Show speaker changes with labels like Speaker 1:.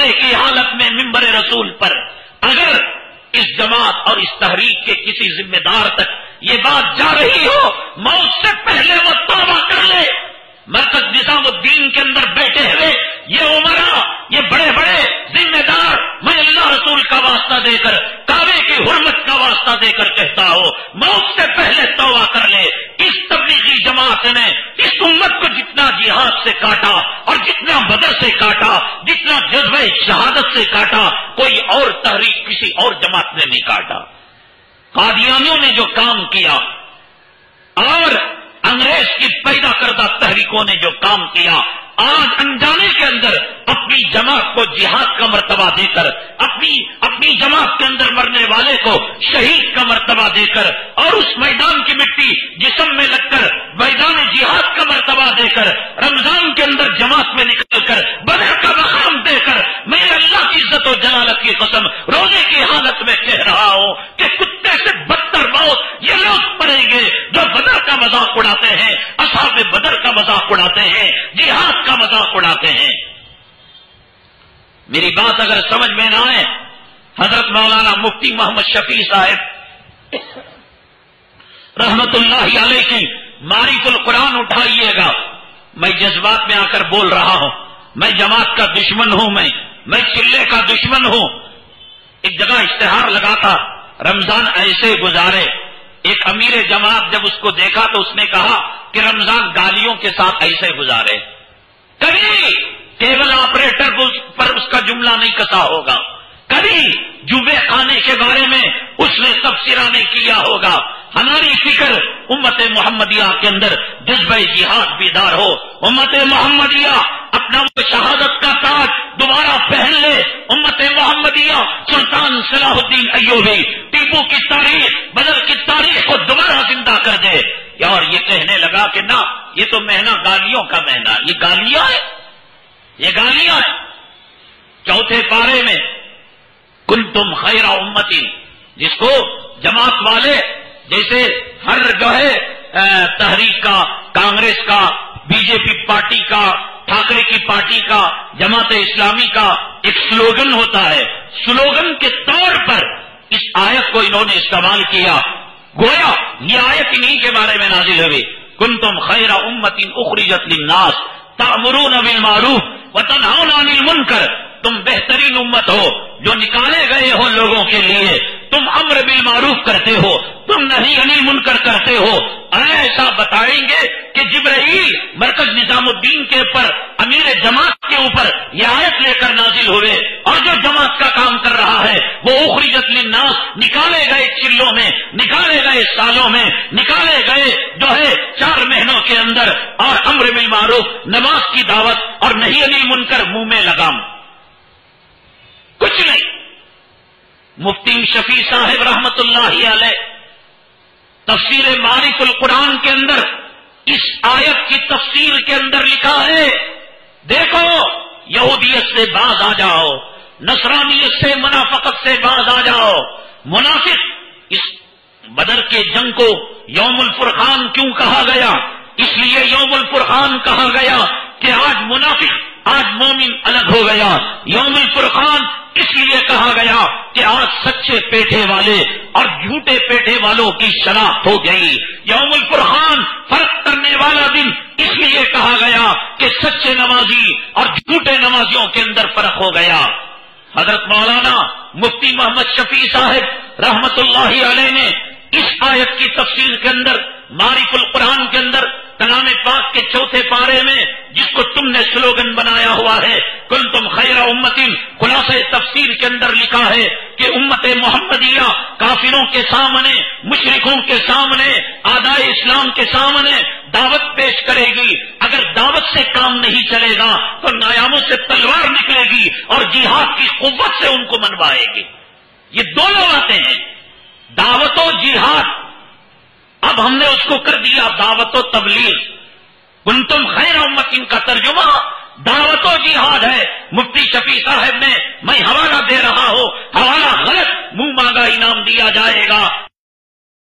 Speaker 1: روزے کی حالت میں منبر رسول پر اگر اس جماعت اور اس تحریک کے کسی ذمہ دار تک یہ بات جا رہی ہو، موت سے پہلے وہ توبہ کر لے۔ مرکز نظام الدین کے اندر بیٹھے ہوئے یہ عمرا، یہ بڑے بڑے ذمہ دار، میں اللہ رسول کا واسطہ دے کر، کعبے کی حرمت کا واسطہ دے کر کہتا ہوں، موت سے پہلے توبہ کر لے۔ اس تبلیغی جماعت نے اس امت کو جتنا جہاد سے کاٹا اور جتنا بدر سے کاٹا، جتنا جذبہ شہادت سے کاٹا، کوئی اور تحریک کسی اور جماعت نے نہیں کاٹا۔ قادیانیوں نے جو کام کیا اور انگریز کی پیدا کردہ تحریکوں نے جو کام کیا، آج انجانے کے اندر اپنی جماعت کو جہاد کا مرتبہ دے کر، اپنی جماعت کے اندر مرنے والے کو شہید کا مرتبہ دے کر، اور اس میدان کی مٹی جسم میں لگ کر میدان جہاد کا مرتبہ دے کر، رمضان کے اندر جماعت میں نکل کر بدر کا مقام دے کر، میں اللہ کی عزت و جلالت کی قسم روزے کی حالت میں کہہ رہا ہوں کہ کتے سے بدتر موت یہ لوگ پڑیں گے جو بدر کا مذاق اڑاتے ہیں، اصحاب بدر کا مذاق اڑاتے ہیں، جہاد کا مذاق اڑاتے ہیں۔ میری بات اگر سمجھ میں نہ آئے، حضرت مولانا مفتی محمد شفیع صاحب رحمت اللہ علیہ کی معرف القرآن اٹھائیے گا۔ میں جذبات میں آ کر بول رہا ہوں، میں جماعت کا دشمن ہوں، میں چلے کا دشمن ہوں۔ ایک جگہ اشتہار لگا تھا، رمضان ایسے گزارے۔ ایک امیر جماعت جب اس کو دیکھا تو اس نے کہا کہ رمضان گالیوں کے ساتھ ایسے گزارے۔ کبھی کیبل آپریٹر پر اس کا جملہ نہیں کسا ہوگا، کبھی جبے خانے کے بارے میں اس نے تبصرہ نہیں کیا ہوگا۔ ہماری فکر امت محمدیہ کے اندر جذبہ جہاد بیدار ہو، امت محمدیہ اپنا شہادت کا تاج دوبارہ پہن لے، امت محمدیہ سلطان صلاح الدین ایوبی، ٹیپو کی تاریخ، بدر کی تاریخ کو دوبارہ زندہ کر دے۔ اور یہ کہنے لگا کہ نہ، یہ تو مہینہ گالیوں کا مہینہ، یہ گالیاں ہیں، یہ گالیاں ہیں۔ چوتھے پارے میں کنتم خیر امتی، جس کو جماعت والے جیسے ہر جو ہے تحریک کا، کانگریس کا، بی جے پی پارٹی کا، ٹھاکرے کی پارٹی کا، جماعت اسلامی کا ایک سلوگن ہوتا ہے، سلوگن کے طور پر اس آیت کو انہوں نے استعمال کیا، گویا یہ آیت انہی کے بارے میں نازل ہوئی۔ کنتم خیر امت اخرجت للناس تأمرون بالمعروف وتنہون عن المنکر، تم بہترین امت ہو جو نکالے گئے ہو لوگوں کے لیے، تم امر بالمعروف کرتے ہو، تم نہی عن المنکر کرتے ہو۔ ایسا بتائیں گے کہ جبرائیل مرکز نظام الدین کے اوپر، امیر جماعت کے اوپر یہ آیت لے کر نازل ہوئے، اور جو جماعت کا کام کر رہا ہے وہ اخرجت للناس، نکالے گئے چلوں میں، نکالے گئے سالوں میں، نکالے گئے جو ہے 4 مہینوں کے اندر، اور امر بالمعروف نماز کی دعوت اور نہی عن المنکر منہ میں لگام، کچھ نہیں۔ مفتی شفیع صاحب رحمت اللہ علیہ تفسیر معرف القرآن کے اندر اس آیت کی تفسیر کے اندر لکھا ہے، دیکھو یہودیت سے باز آ جاؤ، نصرانیت سے، منافقت سے باز آ جاؤ۔ منافق، اس بدر کے جنگ کو یوم الفرقان کیوں کہا گیا؟ اس لیے یوم الفرقان کہا گیا کہ آج منافق، آج مومن الگ ہو گیا۔ یوم الفرقان اس لیے کہا گیا کہ آج سچے پیٹے والے اور جھوٹے پیٹے والوں کی شناخت ہو گئی۔ یوم الفرقان فرق کرنے والا دن اس لیے کہا گیا کہ سچے نمازی اور جھوٹے نمازیوں کے اندر فرق ہو گیا۔ حضرت مولانا مفتی محمد شفیع صاحب رحمت اللہ علیہ نے اس آیت کی تفسیر کے اندر، معرف القرآن کے اندر، کلام پاک کے چوتھے پارے میں جس کو تم نے سلوگن بنایا ہوا ہے کنتم خیر امت، خلاصہ تفسیر کے اندر لکھا ہے کہ امت محمدیہ کافروں کے سامنے، مشرکوں کے سامنے، اعداء اسلام کے سامنے دعوت پیش کرے گی۔ اگر دعوت سے کام نہیں چلے گا تو نیاموں سے تلوار نکلے گی اور جہاد کی قوت سے ان کو منوائے گی۔ یہ دونوں باتیں ہیں، دعوت و جہاد۔ اب ہم نے اس کو کر دیا دعوت و تبلیغ۔ کنتم خیر امت کا ترجمہ دعوت و جہاد ہے۔ مفتی شفیع صاحب نے، میں حوالہ دے رہا ہوں، حوالہ غلط، منہ مانگا انعام دیا جائے گا،